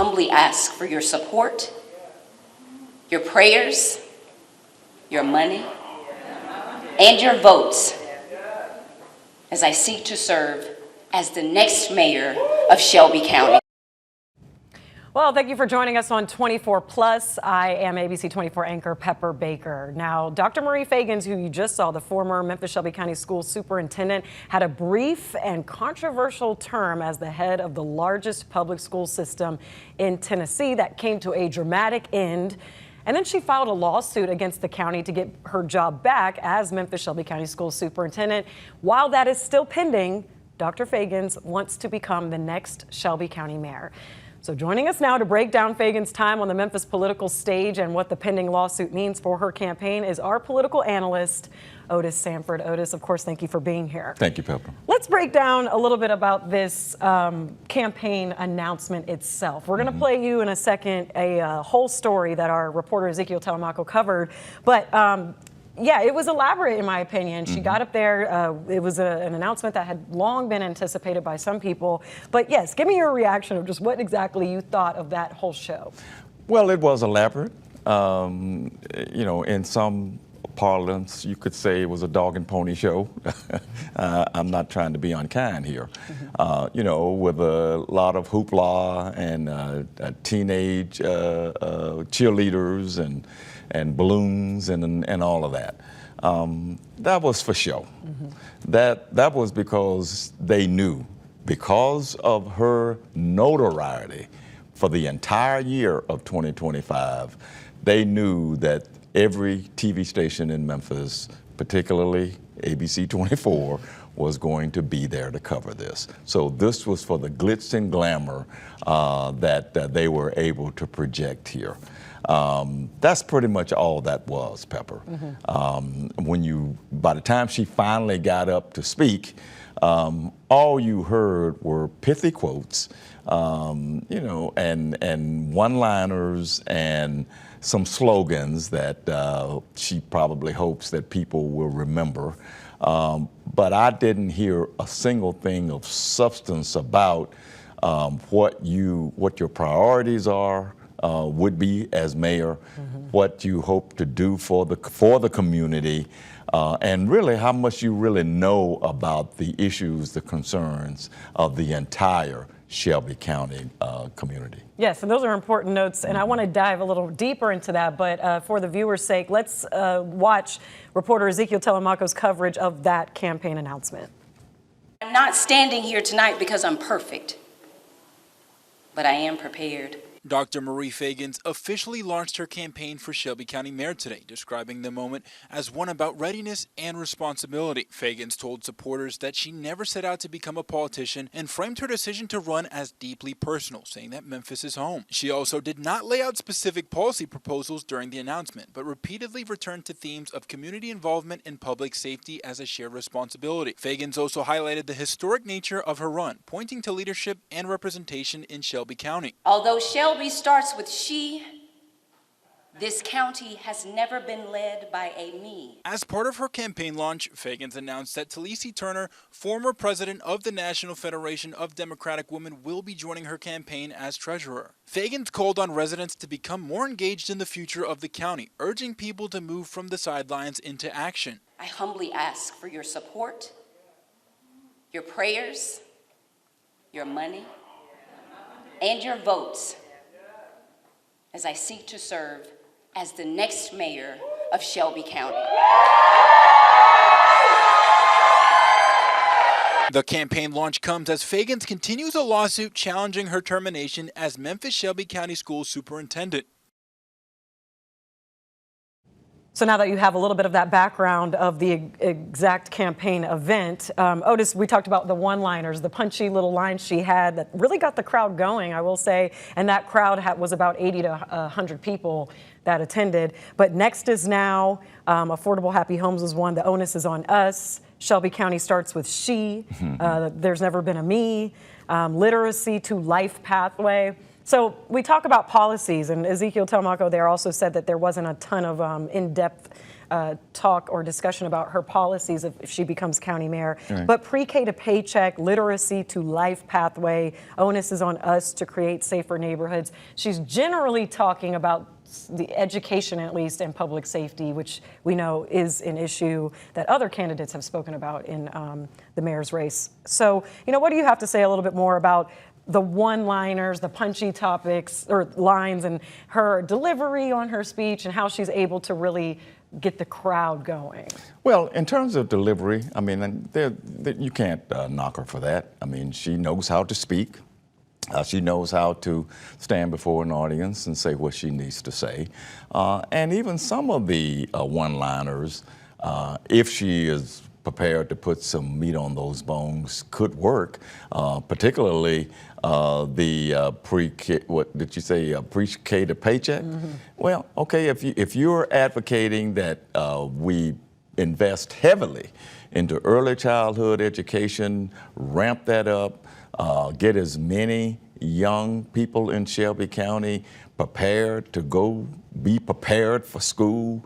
humbly ask for your support, your prayers, your money, and your votes as I seek to serve as the next mayor of Shelby County. Well, thank you for joining us on 24 Plus. I am ABC24 anchor Pepper Baker. Now, Dr. Marie Feagins, who you just saw, the former Memphis Shelby County School Superintendent, had a brief and controversial term as the head of the largest public school system in Tennessee that came to a dramatic end. And then she filed a lawsuit against the county to get her job back as Memphis Shelby County School Superintendent. While that is still pending, Dr. Feagins wants to become the next Shelby County mayor. So joining us now to break down Feagins' time on the Memphis political stage and what the pending lawsuit means for her campaign is our political analyst, Otis Sanford. Otis, of course, thank you for being here. Thank you, Pepper. Let's break down a little bit about this campaign announcement itself. We're going to play you in a second a whole story that our reporter Ezekiel Telemaco covered, but yeah, it was elaborate in my opinion. She got up there. It was an announcement that had long been anticipated by some people. But yes, give me your reaction of just what exactly you thought of that whole show. Well, it was elaborate. You know, in some parlance, you could say it was a dog and pony show. I'm not trying to be unkind here. You know, with a lot of hoopla and teenage cheerleaders and balloons and all of that. That was for show. That was because they knew, because of her notoriety for the entire year of 2025, they knew that every TV station in Memphis, particularly ABC24, was going to be there to cover this. So this was for the glitz and glamour that they were able to project here. That's pretty much all that was, Pepper. By the time she finally got up to speak, all you heard were pithy quotes, you know, and one-liners and some slogans that she probably hopes that people will remember. But I didn't hear a single thing of substance about what your priorities are, would be as mayor, what you hope to do for the community, and really how much you really know about the issues, the concerns of the entire Shelby County community. Yes, and those are important notes, and I want to dive a little deeper into that, but for the viewers' sake, let's watch reporter Ezekiel Telemaco's coverage of that campaign announcement. I'm not standing here tonight because I'm perfect, but I am prepared. Dr. Marie Feagins officially launched her campaign for Shelby County Mayor today, describing the moment as one about readiness and responsibility. Feagins told supporters that she never set out to become a politician and framed her decision to run as deeply personal, saying that Memphis is home. She also did not lay out specific policy proposals during the announcement, but repeatedly returned to themes of community involvement and public safety as a shared responsibility. Feagins also highlighted the historic nature of her run, pointing to leadership and representation in Shelby County. Although Shelby starts with she, this county has never been led by a me. As part of her campaign launch, Feagins announced that Talisi Turner, former president of the National Federation of Democratic Women, will be joining her campaign as treasurer. Feagins called on residents to become more engaged in the future of the county, urging people to move from the sidelines into action. I humbly ask for your support, your prayers, your money, and your votes as I seek to serve as the next mayor of Shelby County. The campaign launch comes as Feagins continues a lawsuit challenging her termination as Memphis Shelby County School Superintendent. So now that you have a little bit of that background of the exact campaign event, Otis, we talked about the one-liners, the punchy little lines she had that really got the crowd going, I will say, and that crowd was about 80 to 100 people that attended. But next is now, Affordable Happy Homes was one, the onus is on us, Shelby County starts with she, there's never been a me, literacy to life pathway. So we talk about policies, and Ezekiel Telemaco there also said that there wasn't a ton of in-depth talk or discussion about her policies if she becomes county mayor. Right. But pre-K to paycheck, literacy to life pathway, onus is on us to create safer neighborhoods. She's generally talking about the education, at least, and public safety, which we know is an issue that other candidates have spoken about in the mayor's race. So, what do you have to say a little bit more about the one-liners, the punchy topics or lines, and her delivery on her speech, and how she's able to really get the crowd going? Well, in terms of delivery, I mean, you can't knock her for that. I mean, she knows how to speak. She knows how to stand before an audience and say what she needs to say. And even some of the one-liners, if she is prepared to put some meat on those bones, could work, particularly the pre-K, what did you say, pre-K to paycheck? Mm-hmm. Well, okay, if you're advocating that we invest heavily into early childhood education, ramp that up, get as many young people in Shelby County prepared to go be prepared for school,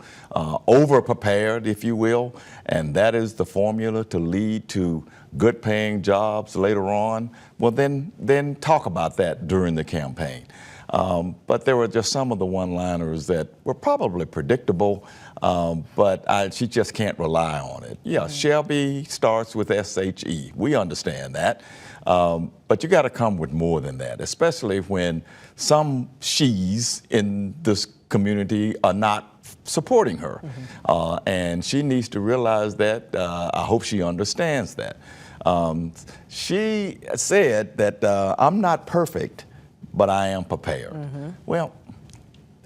over-prepared, if you will, and that is the formula to lead to good-paying jobs later on, well, then talk about that during the campaign. But there were just some of the one-liners that were probably predictable, but she just can't rely on it. Yeah, Shelby starts with SHE. We understand that. But you got to come with more than that, especially when some she's in this community are not supporting her. And she needs to realize that. I hope she understands that. She said that I'm not perfect, but I am prepared. Well,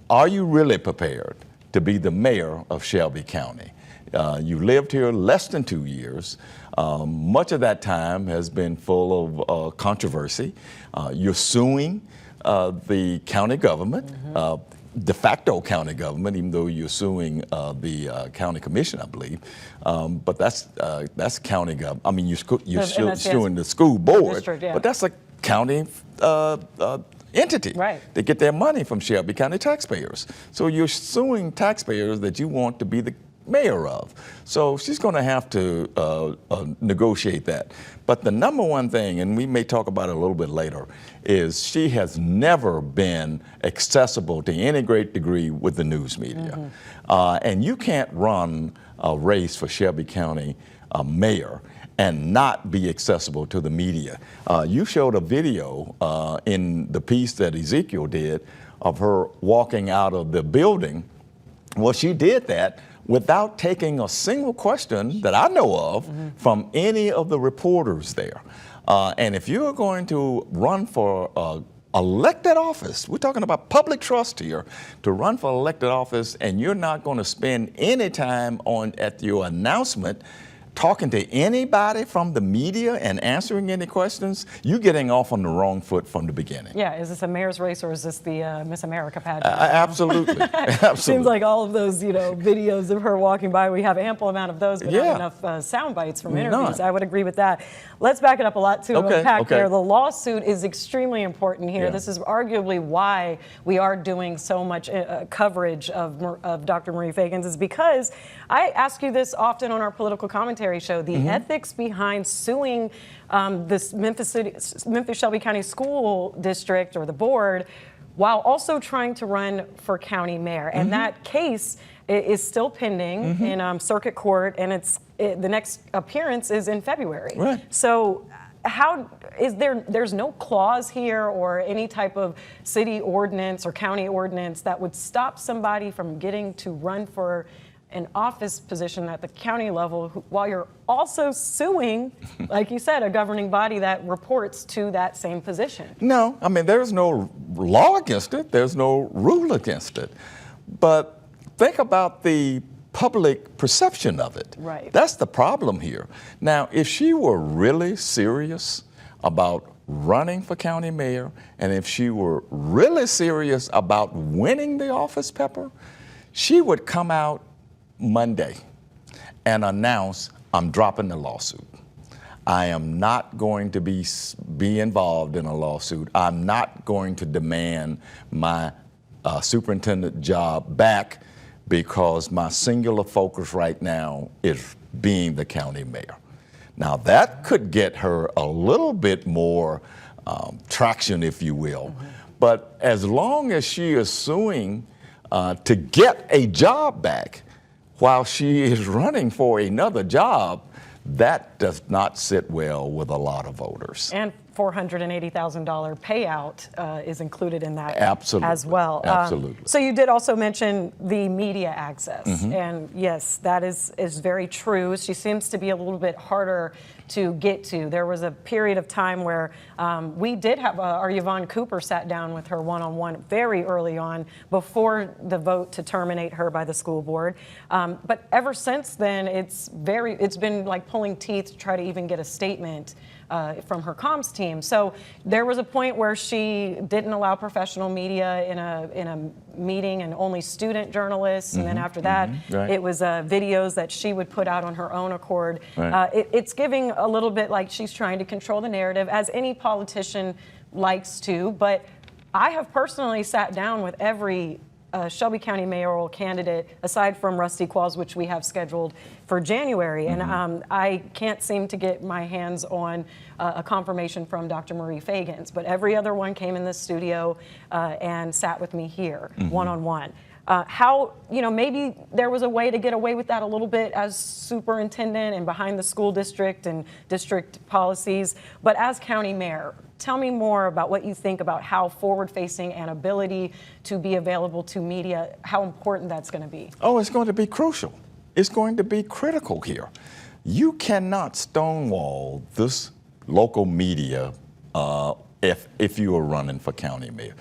are you really prepared to be the mayor of Shelby County? You lived here less than 2 years. Much of that time has been full of controversy. You're suing the county government, de facto county government, even though you're suing the county commission, I believe. But that's county government. I mean, you're suing the school board, district, yeah. But that's a county entity. Right. They get their money from Shelby County taxpayers. So you're suing taxpayers that you want to be the mayor of. So she's going to have to negotiate that. But the number one thing, and we may talk about it a little bit later, is she has never been accessible to any great degree with the news media. And you can't run a race for Shelby County mayor and not be accessible to the media. You showed a video in the piece that Ezekiel did of her walking out of the building. Well, she did that without taking a single question that I know of from any of the reporters there. And if you're going to run for elected office, we're talking about public trust here, to run for elected office, and you're not going to spend any time at your announcement talking to anybody from the media and answering any questions, you're getting off on the wrong foot from the beginning. Yeah, is this a mayor's race or is this the Miss America pageant? Absolutely. Absolutely. Seems like all of those, videos of her walking by, we have ample amount of those, but not enough sound bites from interviews. I would agree with that. Let's back it up a lot to unpack there. The lawsuit is extremely important here. Yeah. This is arguably why we are doing so much coverage of Dr. Marie Feagins, is because I ask you this often on our political commentary show, the ethics behind suing this Memphis Shelby County School District or the board while also trying to run for county mayor. And that case is still pending in circuit court, and the next appearance is in February. Right. So how is there's no clause here or any type of city ordinance or county ordinance that would stop somebody from getting to run for an office position at the county level while you're also suing, like you said, a governing body that reports to that same position? No, I mean, there's no law against it. There's no rule against it. But think about the public perception of it. Right. That's the problem here. Now, if she were really serious about running for county mayor, and if she were really serious about winning the office, Pepper, she would come out Monday and announce, I'm dropping the lawsuit. I am not going to be involved in a lawsuit. I'm not going to demand my superintendent job back because my singular focus right now is being the county mayor. Now that could get her a little bit more traction, if you will, but as long as she is suing to get a job back while she is running for another job, that does not sit well with a lot of voters. And $480,000 payout is included in that Absolutely. as well. Absolutely. So you did also mention the media access, and yes, that is very true. She seems to be a little bit harder to get to. There was a period of time where we did have our Yvonne Cooper sat down with her one-on-one very early on before the vote to terminate her by the school board. But ever since then, it's been like pulling teeth to try to even get a statement from her comms team. So there was a point where she didn't allow professional media in a meeting and only student journalists. And then after that, Right. it was videos that she would put out on her own accord. Right. It's giving a little bit like she's trying to control the narrative, as any politician likes to. But I have personally sat down with every Shelby County mayoral candidate, aside from Rusty Qualls, which we have scheduled for January. And I can't seem to get my hands on a confirmation from Dr. Marie Feagins, but every other one came in the studio and sat with me here, one-on-one. How, maybe there was a way to get away with that a little bit as superintendent and behind the school district and district policies, but as county mayor, tell me more about what you think about how forward-facing and ability to be available to media, how important that's going to be. Oh, it's going to be crucial. It's going to be critical here. You cannot stonewall this local media if you are running for county mayor.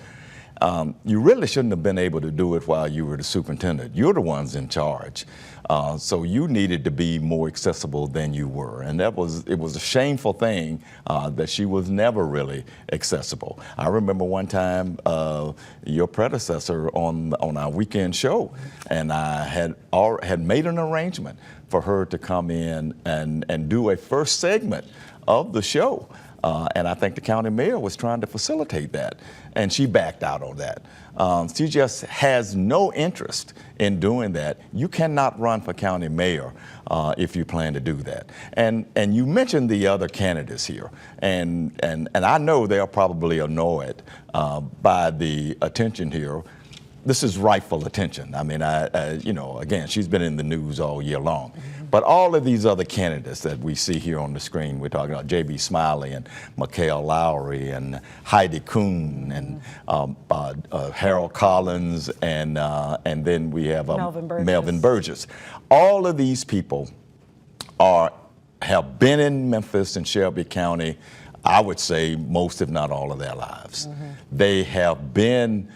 You really shouldn't have been able to do it while you were the superintendent. You're the ones in charge. So you needed to be more accessible than you were. And it was a shameful thing that she was never really accessible. I remember one time your predecessor on our weekend show, and I had made an arrangement for her to come in and do a first segment of the show. And I think the county mayor was trying to facilitate that, and she backed out on that. She just has no interest in doing that. You cannot run for county mayor if you plan to do that. And you mentioned the other candidates here, and I know they're probably annoyed by the attention here. This is rightful attention. I mean, again, she's been in the news all year long. But all of these other candidates that we see here on the screen, we're talking about J.B. Smiley and Mikhail Lowry and Heidi Kuhn and Harold Collins and then we have Melvin Burgess. All of these people have been in Memphis and Shelby County, I would say most, if not all, of their lives. They have been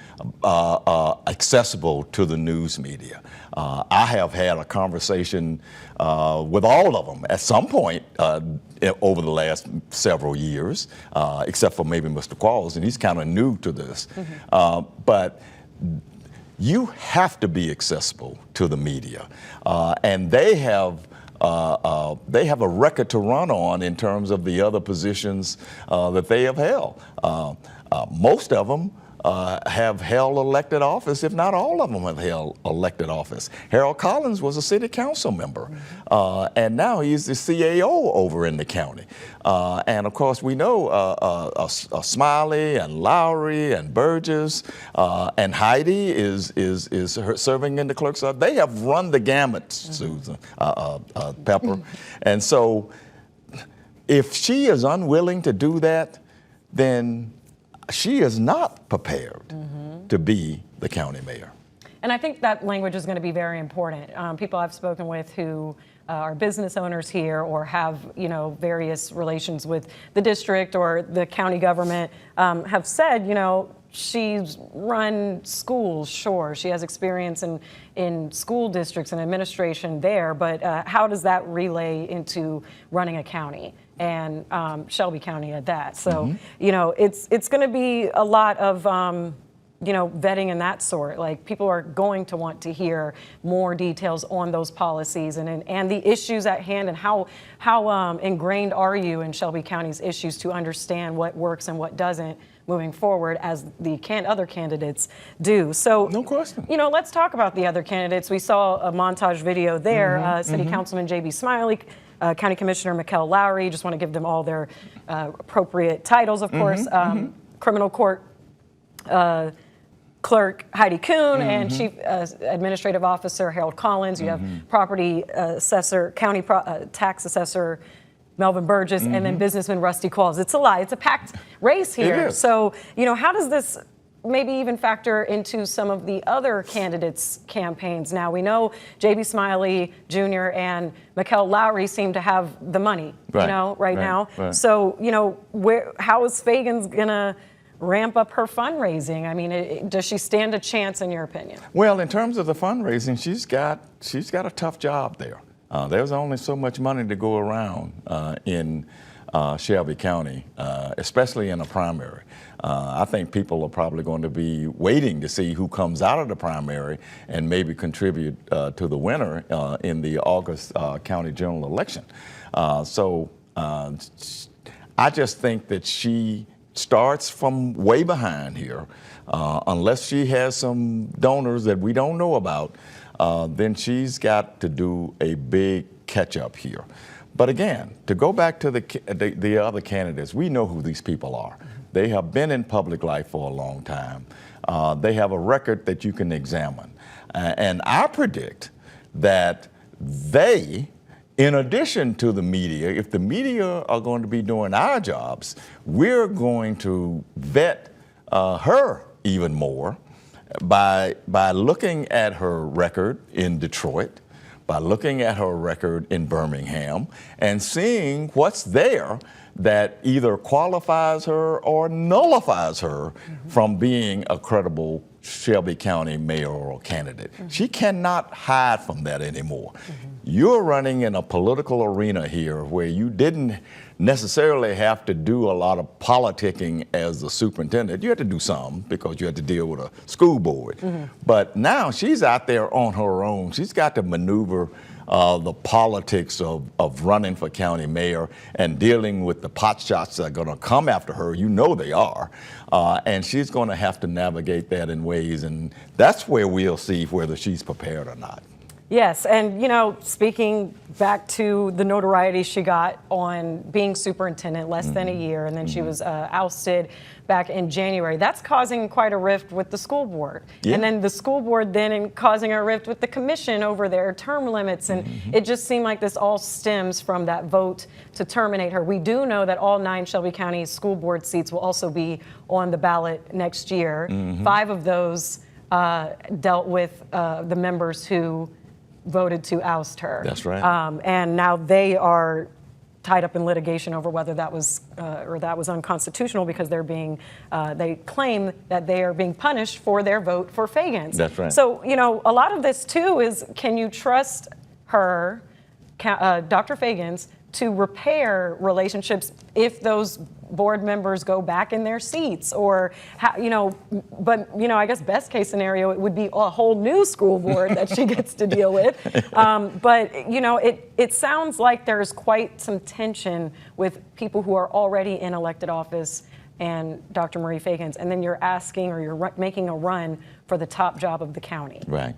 accessible to the news media. I have had a conversation with all of them at some point over the last several years, except for maybe Mr. Qualls, and he's kind of new to this. But you have to be accessible to the media, and they have a record to run on in terms of the other positions that they have held. Most of them have held elected office, if not all of them have held elected office. Harold Collins was a city council member, and now he's the CAO over in the county. And of course, we know Smiley and Lowry and Burgess and Heidi is serving in the clerk's office. They have run the gamut, Susan, Pepper. And so if she is unwilling to do that, then she is not prepared to be the county mayor. And I think that language is going to be very important. People I've spoken with who are business owners here or have, various relations with the district or the county government have said, she's run schools, sure. She has experience in school districts and administration there, but how does that relay into running a county? And Shelby County at that. So, it's going to be a lot of, vetting and that sort. Like, people are going to want to hear more details on those policies and the issues at hand, and how ingrained are you in Shelby County's issues to understand what works and what doesn't moving forward as the other candidates do. So, No question. you know, let's talk about the other candidates. We saw a montage video there. City Councilman J.B. Smiley, County Commissioner Mikkel Lowry. Just want to give them all their appropriate titles, of course. Criminal Court Clerk Heidi Kuhn and Chief Administrative Officer Harold Collins. You have Property Assessor, County Tax Assessor Melvin Burgess, and then businessman Rusty Qualls. It's a lot. It's a packed race here. It is. So, you know, how does this maybe even factor into some of the other candidates' campaigns? Now, we know J.B. Smiley Jr. and Mikkel Lowry seem to have the money, Right. you know, right now. Right. So, you know, how is Feagins going to ramp up her fundraising? I mean, does she stand a chance in your opinion? Well, in terms of the fundraising, she's got a tough job there. There's only so much money to go around in Shelby County, especially in a primary. I think people are probably going to be waiting to see who comes out of the primary and maybe contribute to the winner in the August county general election. So I just think that she starts from way behind here. Unless she has some donors that we don't know about, then she's got to do a big catch-up here. But again, to go back to the other candidates, we know who these people are. They have been in public life for a long time. They have a record that you can examine. And I predict that they, in addition to the media, if the media are going to be doing our jobs, we're going to vet her even more by looking at her record in Detroit, by looking at her record in Birmingham, and seeing what's there that either qualifies her or nullifies her from being a credible Shelby County mayoral candidate. She cannot hide from that anymore. You're running in a political arena here where you didn't necessarily have to do a lot of politicking as the superintendent. You had to do some because you had to deal with a school board. But now she's out there on her own. She's got to maneuver the politics of running for county mayor and dealing with the pot shots that are going to come after her. You know they are. And she's going to have to navigate that in ways, and that's where we'll see whether she's prepared or not. Yes, and you know, speaking back to the notoriety she got on being superintendent less than a year, and then she was ousted back in January, that's causing quite a rift with the school board. Yeah. And then the school board then causing a rift with the commission over their term limits, and it just seemed like this all stems from that vote to terminate her. We do know that all 9 Shelby County school board seats will also be on the ballot next year. 5 of those dealt with the members who voted to oust her. That's right. And now they are tied up in litigation over whether that was unconstitutional because they claim that they are being punished for their vote for Feagins. That's right. So, you know, a lot of this too is, can you trust her, Dr. Feagins, to repair relationships if those board members go back in their seats, or I guess best case scenario, it would be a whole new school board that she gets to deal with. But you know, it sounds like there's quite some tension with people who are already in elected office and Dr. Marie Feagins, and then you're asking, or you're making a run for the top job of the county. Right.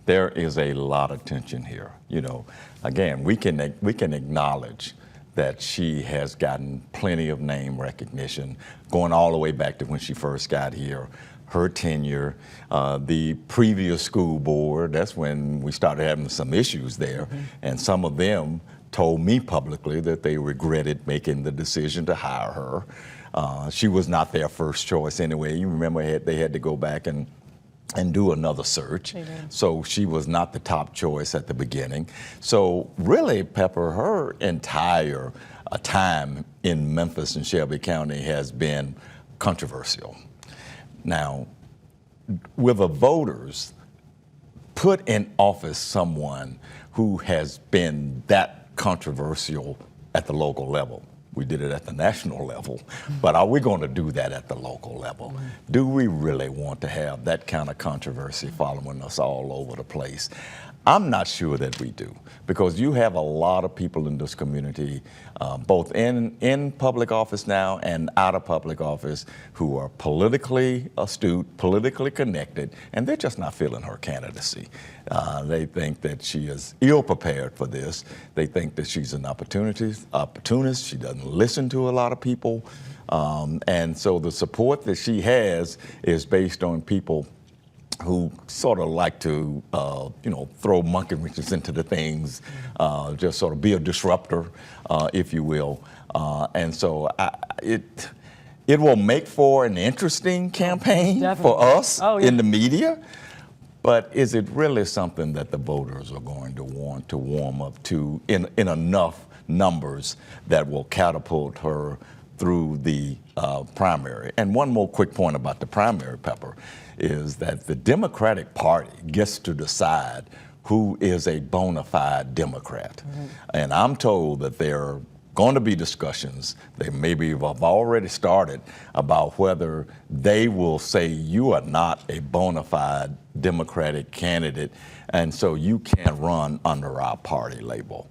There is a lot of tension here. You know, again, we can acknowledge that she has gotten plenty of name recognition, going all the way back to when she first got here, her tenure, the previous school board. That's when we started having some issues there, and some of them told me publicly that they regretted making the decision to hire her. She was not their first choice anyway. You remember they had to go back and do another search. So she was not the top choice at the beginning. So really, Pepper, her entire time in Memphis and Shelby County has been controversial. Now, will the voters put in office someone who has been that controversial at the local level? We did it at the national level, but are we going to do that at the local level? Do we really want to have that kind of controversy following us all over the place? I'm not sure that we do, because you have a lot of people in this community, both in public office now and out of public office, who are politically astute, politically connected, and they're just not feeling her candidacy. They think that she is ill-prepared for this. They think that she's an opportunist. She doesn't listen to a lot of people. And so the support that she has is based on people who sort of like to, throw monkey wrenches into the things, just sort of be a disruptor, if you will. And so it will make for an interesting campaign for us in the media. But is it really something that the voters are going to want to warm up to in enough numbers that will catapult her through the primary? And one more quick point about the primary, Pepper, is that the Democratic Party gets to decide who is a bona fide Democrat. And I'm told that there are going to be discussions, they maybe have already started, about whether they will say you are not a bona fide Democratic candidate, and so you can't run under our party label.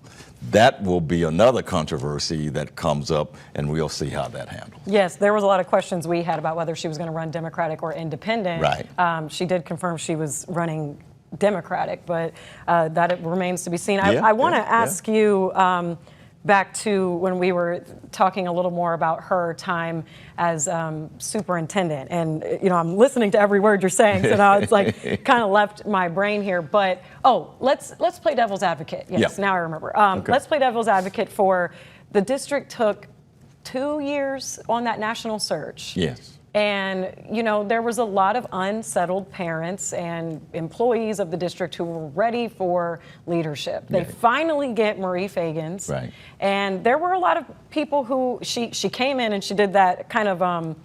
That will be another controversy that comes up, and we'll see how that handles. Yes, there was a lot of questions we had about whether she was going to run Democratic or Independent. Right. She did confirm she was running Democratic, but that remains to be seen. I want to ask you back to when we were talking a little more about her time as superintendent. And, I'm listening to every word you're saying, so now it's like kind of left my brain here. But, let's play devil's advocate. Yes, now I remember. Let's play devil's advocate for the district took 2 years on that national search. Yes. And, there was a lot of unsettled parents and employees of the district who were ready for leadership. They finally get Marie Feagins. Right. And there were a lot of people who, she came in and she did that kind of,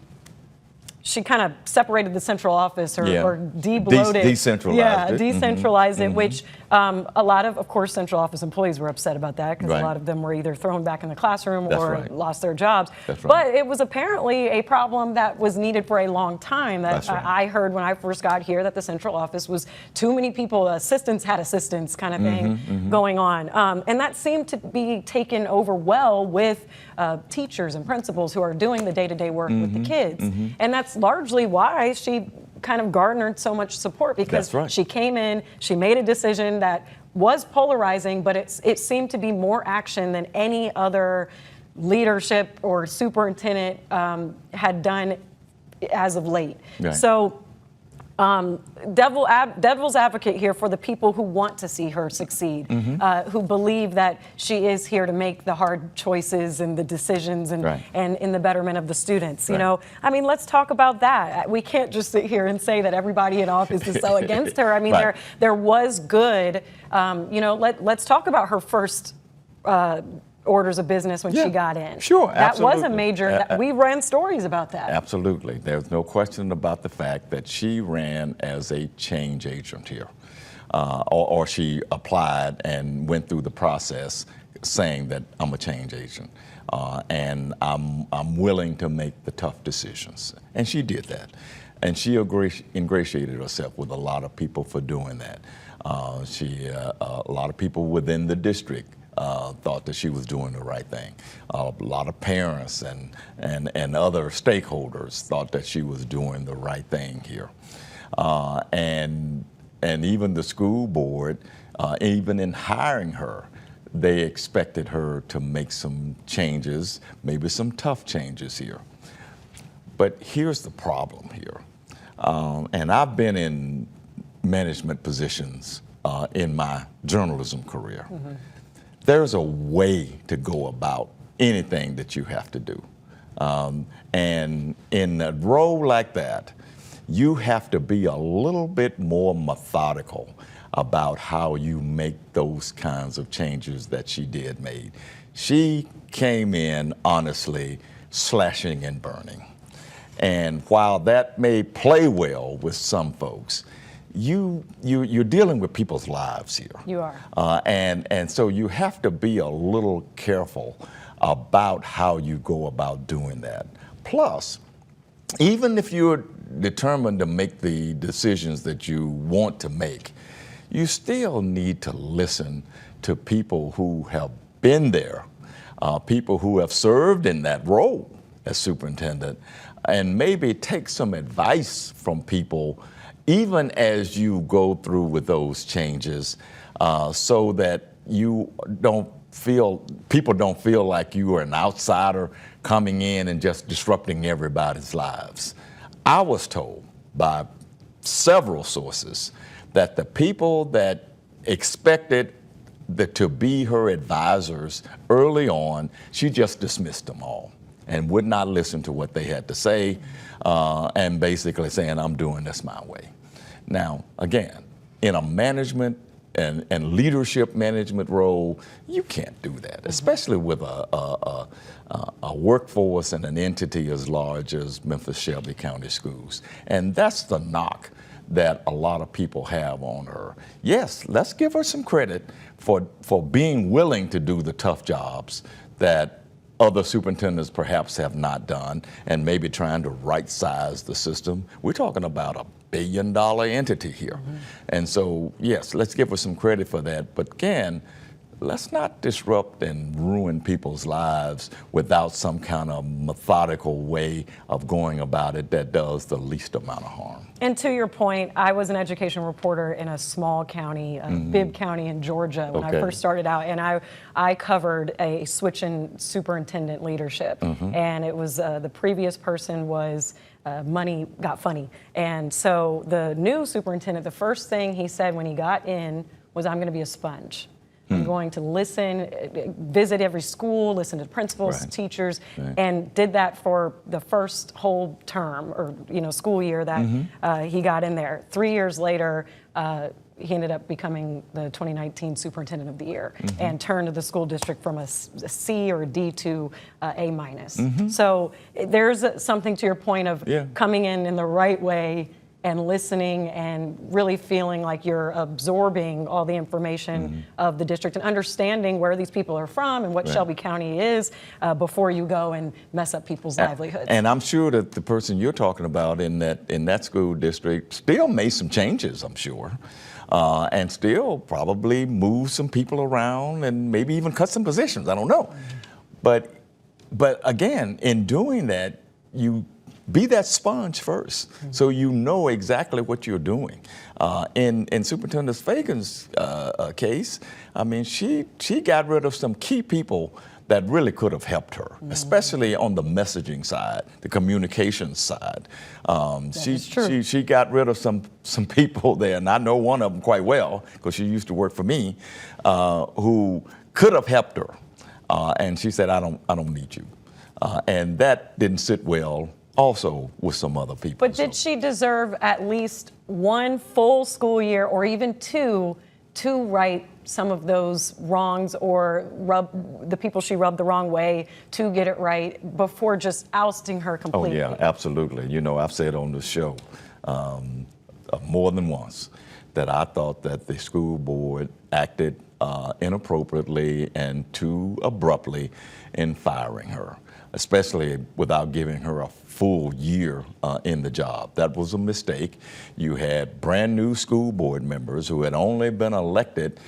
she kind of separated the central office or de-bloated. Decentralized it. Decentralized it, which a lot of course, central office employees were upset about that because a lot of them were either thrown back in the classroom or lost their jobs. But it was apparently a problem that was needed for a long time. That I heard when I first got here that the central office was too many people, assistants had assistants kind of thing going on. And that seemed to be taken over well with teachers and principals who are doing the day-to-day work with the kids. And that's largely why she kind of garnered so much support, because she came in, she made a decision that was polarizing, but it seemed to be more action than any other leadership or superintendent had done as of late. So devil's advocate here for the people who want to see her succeed, who believe that she is here to make the hard choices and the decisions and in the betterment of the students. Let's talk about that. We can't just sit here and say that everybody in office is so against her. I mean, there was good. Let's talk about her first orders of business when she got in. Sure, that was a major, we ran stories about that. Absolutely. There's no question about the fact that she ran as a change agent here, or she applied and went through the process saying that I'm a change agent, and I'm willing to make the tough decisions. And she did that. And she ingratiated herself with a lot of people for doing that. A lot of people within the district thought that she was doing the right thing. A lot of parents and other stakeholders thought that she was doing the right thing here. And even the school board, even in hiring her, they expected her to make some changes, maybe some tough changes here. But here's the problem here. And I've been in management positions in my journalism career. There's a way to go about anything that you have to do. And in a role like that, you have to be a little bit more methodical about how you make those kinds of changes that she did make. She came in, honestly, slashing and burning. And while that may play well with some folks, you're dealing with people's lives here. You are. And so you have to be a little careful about how you go about doing that. Plus, even if you're determined to make the decisions that you want to make, you still need to listen to people who have been there, people who have served in that role as superintendent, and maybe take some advice from people even as you go through with those changes, so that people don't feel like you are an outsider coming in and just disrupting everybody's lives. I was told by several sources that the people that expected to be her advisors early on, she just dismissed them all and would not listen to what they had to say, and basically saying, I'm doing this my way. Now, again, in a management and leadership management role, you can't do that, especially with a workforce and an entity as large as Memphis Shelby County Schools. And that's the knock that a lot of people have on her. Yes, let's give her some credit for being willing to do the tough jobs that other superintendents perhaps have not done, and maybe trying to right-size the system. We're talking about a billion-dollar entity here. And so, yes, let's give her some credit for that. But again, let's not disrupt and ruin people's lives without some kind of methodical way of going about it that does the least amount of harm. And to your point, I was an education reporter in a small county, Bibb County in Georgia, when I first started out, and I covered a switch in superintendent leadership. And it was the previous person was money got funny. And so the new superintendent, the first thing he said when he got in was, I'm going to be a sponge. I'm going to listen, visit every school, listen to principals, teachers, and did that for the first whole term or school year that he got in there. 3 years later, he ended up becoming the 2019 Superintendent of the Year and turned the school district from a C or a D to A minus. So there's something to your point of coming in the right way and listening and really feeling like you're absorbing all the information of the district and understanding where these people are from and what Shelby County is before you go and mess up people's livelihoods. And I'm sure that the person you're talking about in that school district still made some changes, I'm sure, and still probably moved some people around and maybe even cut some positions. I don't know. But again, in doing that, you be that sponge first, so you know exactly what you're doing. In Superintendent Feagins' case, I mean, she got rid of some key people that really could have helped her, especially on the messaging side, the communications side. She got rid of some people there, and I know one of them quite well because she used to work for me, who could have helped her, and she said, I don't need you, and that didn't sit well also with some other people. But did she deserve at least one full school year or even two to right some of those wrongs or rub the people she rubbed the wrong way to get it right before just ousting her completely? Oh, yeah, absolutely. I've said on the show more than once that I thought that the school board acted inappropriately and too abruptly in firing her, especially without giving her a full year in the job. That was a mistake. You had brand new school board members who had only been elected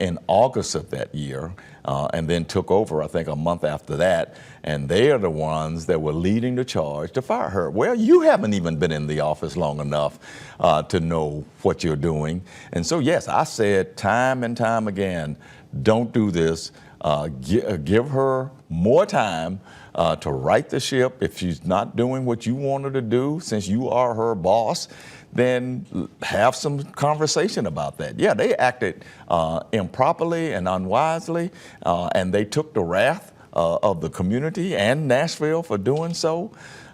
in August of that year and then took over, I think, a month after that. And they are the ones that were leading the charge to fire her. Well, you haven't even been in the office long enough to know what you're doing. And so, yes, I said time and time again, don't do this. Give her more time to right the ship. If she's not doing what you want her to do, since you are her boss, then have some conversation about that. Yeah, they acted improperly and unwisely, and they took the wrath of the community and Nashville for doing so.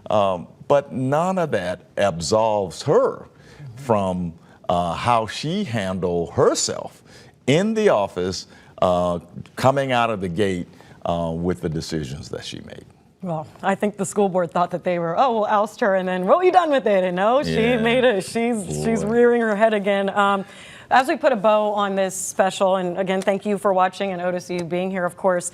But none of that absolves her from how she handled herself in the office, coming out of the gate with the decisions that she made. Well, I think the school board thought that they were, we'll oust her, and then, what you done with it? And no, she made it. She's rearing her head again. As we put a bow on this special, and again, thank you for watching, and Otis, you being here, of course,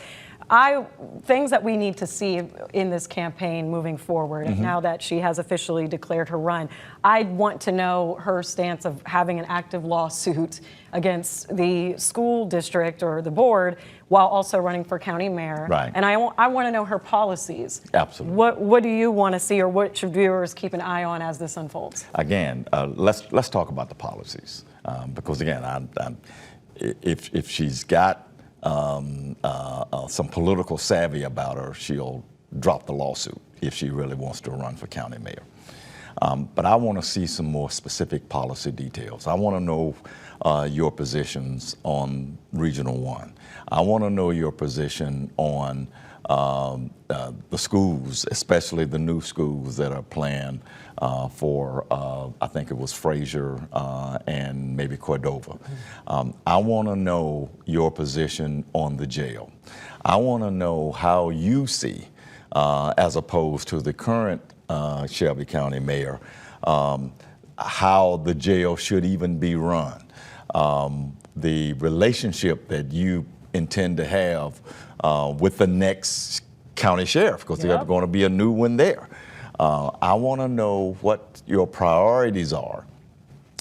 Things that we need to see in this campaign moving forward, now that she has officially declared her run, I'd want to know her stance of having an active lawsuit against the school district or the board while also running for county mayor. Right. And I want to know her policies. Absolutely. What do you want to see, or what should viewers keep an eye on as this unfolds? Again, let's talk about the policies, because again, if she's got some political savvy about her, she'll drop the lawsuit if she really wants to run for county mayor. But I want to see some more specific policy details. I want to know your positions on Regional 1. I want to know your position on the schools, especially the new schools that are planned for, I think it was Fraser and maybe Cordova. I want to know your position on the jail. I want to know how you see, as opposed to the current Shelby County mayor, how the jail should even be run. The relationship that you intend to have with the next county sheriff, because there's going to be a new one there. I want to know what your priorities are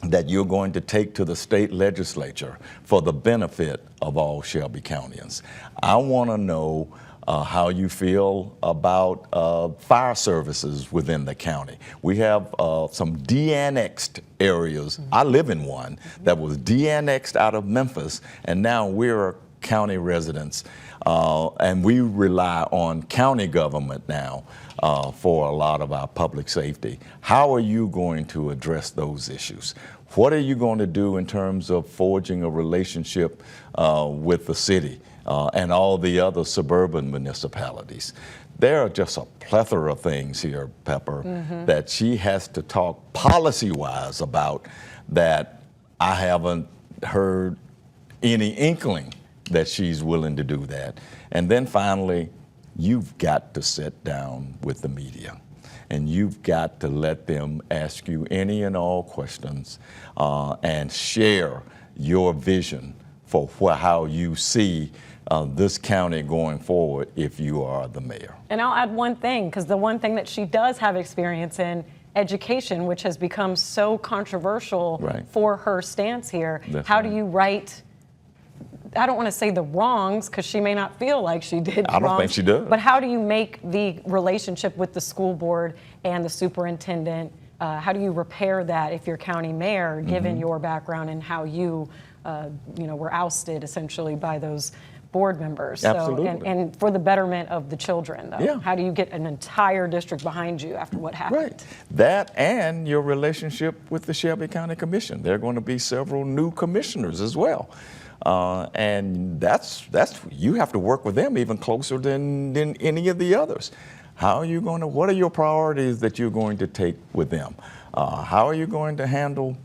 that you're going to take to the state legislature for the benefit of all Shelby Countyans. I want to know how you feel about fire services within the county. We have some de-annexed areas. I live in one that was de-annexed out of Memphis, and now we're county residents, and we rely on county government now for a lot of our public safety. How are you going to address those issues? What are you going to do in terms of forging a relationship with the city and all the other suburban municipalities? There are just a plethora of things here, Pepper, that she has to talk policy-wise about that I haven't heard any inkling that she's willing to do that. And then finally, you've got to sit down with the media, and you've got to let them ask you any and all questions and share your vision for how you see this county going forward if you are the mayor. And I'll add one thing, because the one thing that she does have experience in, education, which has become so controversial for her stance here. How do you right, I don't want to say the wrongs, because she may not feel like she did I don't think she does. But how do you make the relationship with the school board and the superintendent, how do you repair that if you're county mayor, given your background and how you, were ousted essentially by those board members? Absolutely. So, and for the betterment of the children, though. Yeah. How do you get an entire district behind you after what happened? Right. That and your relationship with the Shelby County Commission. There are going to be several new commissioners as well. And that's you have to work with them even closer than any of the others. How are you going to, what are your priorities that you're going to take with them? How are you going to handle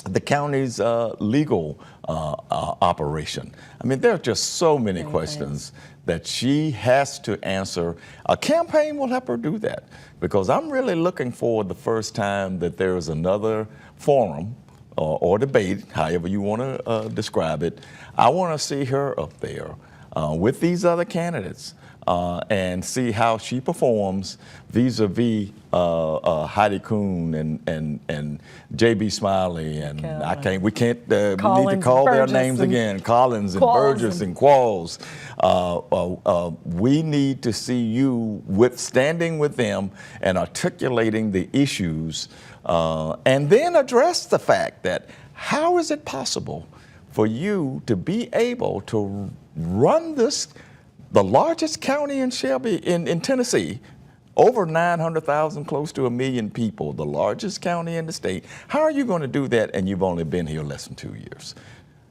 the county's legal operation? I mean, there are just so many questions that she has to answer. A campaign will help her do that, because I'm really looking forward the first time that there is another forum or debate, however you want to describe it. I want to see her up there with these other candidates and see how she performs vis-a-vis Heidi Kuhn and J.B. Smiley and we need to call their names again, Collins and Burgess and Qualls. We need to see you standing with them and articulating the issues and then address the fact that how is it possible for you to be able to run the largest county in in Tennessee, over 900,000, close to 1 million people, the largest county in the state. How are you going to do that and you've only been here less than 2 years?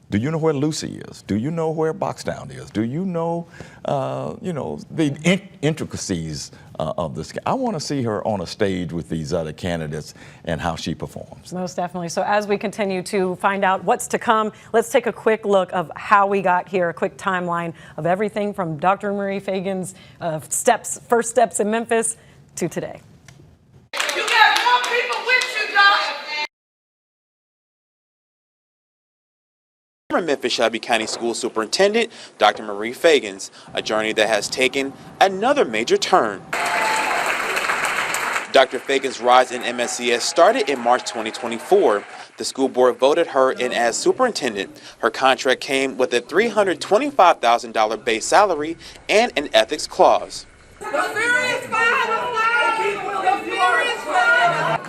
Do you know where Lucy is? Do you know where Boxtown is? Do you know, the intricacies of this? I want to see her on a stage with these other candidates and how she performs. Most definitely. So as we continue to find out what's to come, let's take a quick look of how we got here, a quick timeline of everything from Dr. Marie Feagins' first steps in Memphis to today. You got more people with you, Josh. Memphis Shelby County School Superintendent, Dr. Marie Feagins, a journey that has taken another major turn. Dr. Feagins' rise in MSCS started in March 2024. The school board voted her in as superintendent. Her contract came with a $325,000 base salary and an ethics clause.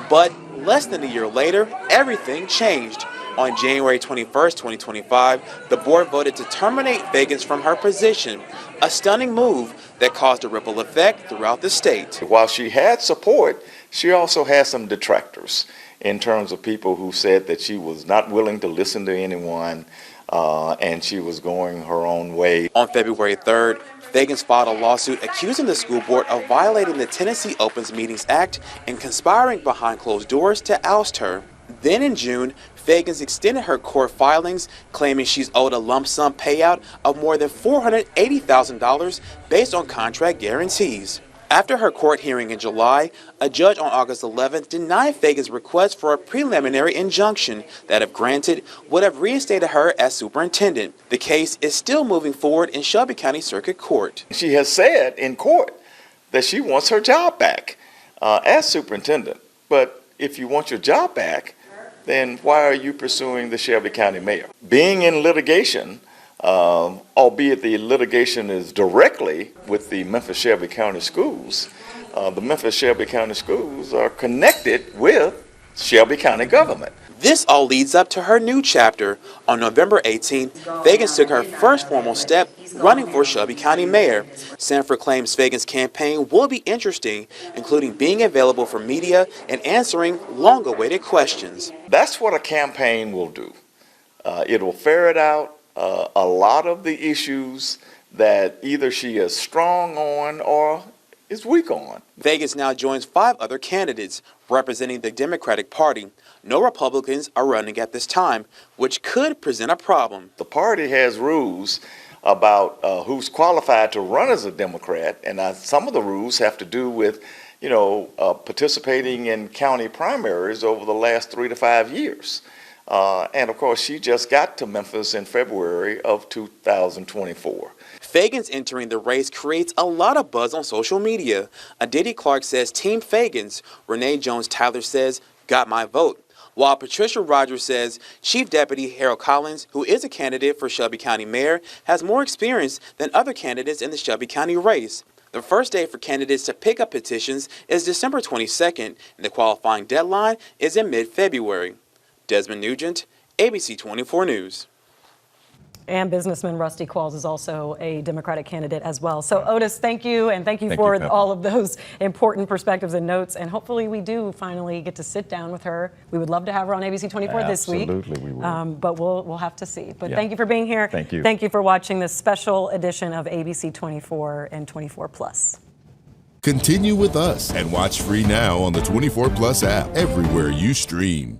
But less than a year later, everything changed. On January 21st, 2025, the board voted to terminate Feagins from her position, a stunning move that caused a ripple effect throughout the state. While she had support, she also had some detractors in terms of people who said that she was not willing to listen to anyone and she was going her own way. On February 3rd, Feagins filed a lawsuit accusing the school board of violating the Tennessee Opens Meetings Act and conspiring behind closed doors to oust her. Then in June, Feagins extended her court filings, claiming she's owed a lump sum payout of more than $480,000 based on contract guarantees. After her court hearing in July, a judge on August 11th denied Feagins' request for a preliminary injunction that, if granted, would have reinstated her as superintendent. The case is still moving forward in Shelby County Circuit Court. She has said in court that she wants her job back as superintendent. But if you want your job back, then why are you pursuing the Shelby County mayor? Being in litigation, albeit the litigation is directly with the Memphis Shelby County schools, the Memphis Shelby County schools are connected with Shelby County government. This all leads up to her new chapter. On November 18th, Feagins took her first formal step running for Shelby County mayor. Sanford claims Feagins' campaign will be interesting, including being available for media and answering long-awaited questions. That's what a campaign will do. It will ferret out a lot of the issues that either she is strong on or is weak on. Feagins now joins 5 other candidates representing the Democratic Party. No Republicans are running at this time, which could present a problem. The party has rules about who's qualified to run as a Democrat, and some of the rules have to do with, participating in county primaries over the last 3 to 5 years. And of course, she just got to Memphis in February of 2024. Feagins entering the race creates a lot of buzz on social media. Aditi Clark says Team Feagins. Renee Jones-Tyler says, got my vote. While Patricia Rogers says Chief Deputy Harold Collins, who is a candidate for Shelby County Mayor, has more experience than other candidates in the Shelby County race. The first day for candidates to pick up petitions is December 22nd, and the qualifying deadline is in mid-February. Desmond Nugent, ABC24 News. And businessman Rusty Qualls is also a Democratic candidate as well. So Otis, thank you, and thank you for all of those important perspectives and notes. And hopefully we do finally get to sit down with her. We would love to have her on ABC24 this week. Absolutely, we would. But we'll have to see. But thank you for being here. Thank you. Thank you for watching this special edition of ABC24 and 24+. Continue with us and watch free now on the 24 Plus app everywhere you stream.